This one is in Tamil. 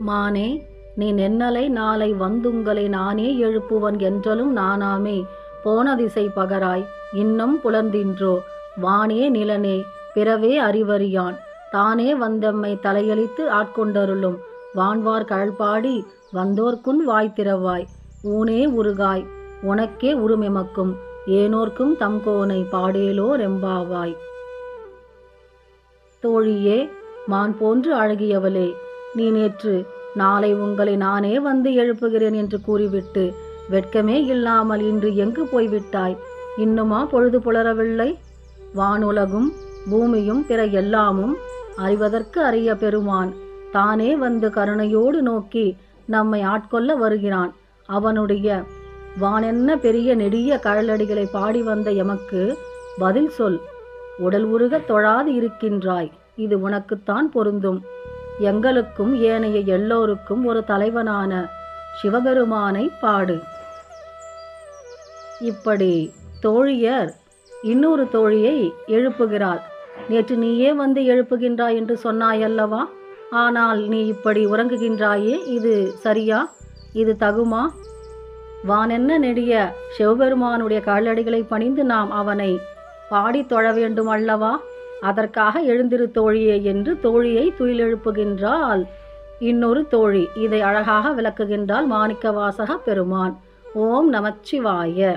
மானே, நீ நென்னலை நாளை வந்துங்களை நானே எழுப்புவன் என்றலும் நானாமே. போன திசை பகராய் இன்னும் புலர்ந்தின்றோ. வானே நிலனே பிறவே அறிவறியான் தானே வந்தெம்மை தலையளித்து ஆட்கொண்டருளும். வான்வார் கழல்பாடி வந்தோர்க்குன் வாய்த்திறவாய். ஊனே உருகாய் உனக்கே உருமெமக்கும் ஏனோர்க்கும் தம்கோனை பாடேலோ ரெம்பாவாய். தோழியே, மான் போன்று அழகியவளே, நீ நேற்று நாளை உங்களை நானே வந்து எழுப்புகிறேன் என்று கூறிவிட்டு வெட்கமே இல்லாமல் இன்று எங்கு போய்விட்டாய்? இன்னுமா பொழுது புலரவில்லை? வானுலகும் பூமியும் பிற எல்லாமும் அறிவதற்கு அரிய பெருமான் தானே வந்து கருணையோடு நோக்கி நம்மை ஆட்கொள்ள வருகிறான். அவனுடைய வானென்ன பெரிய நெடிய கழலடிகளை பாடி வந்த எமக்கு பதில் சொல். உடல் உருக தொழாது இருக்கின்றாய், இது உனக்குத்தான் பொருந்தும். எங்களுக்கும் ஏனைய எல்லோருக்கும் ஒரு தலைவனான சிவபெருமானை பாடு. இப்படி தோழியர் இன்னொரு தோழியை எழுப்புகிறாள். நேற்று நீயே வந்து எழுப்புகின்றாய் என்று சொன்னாயல்லவா? ஆனால் நீ இப்படி உறங்குகின்றாயே, இது சரியா? இது தகுமா? வானென்ன நெடிய சிவபெருமானுடைய காலடிகளை பணிந்து நாம் அவனை பாடி தொழ வேண்டும் அல்லவா? அதற்காக எழுந்திரு தோழியே என்று தோழியை துயிலெழுப்புகின்றாள் இன்னொரு தோழி. இதை அழகாக விளக்குகின்றாள் மாணிக்க வாசக பெருமான். ஓம் நமச்சிவாய.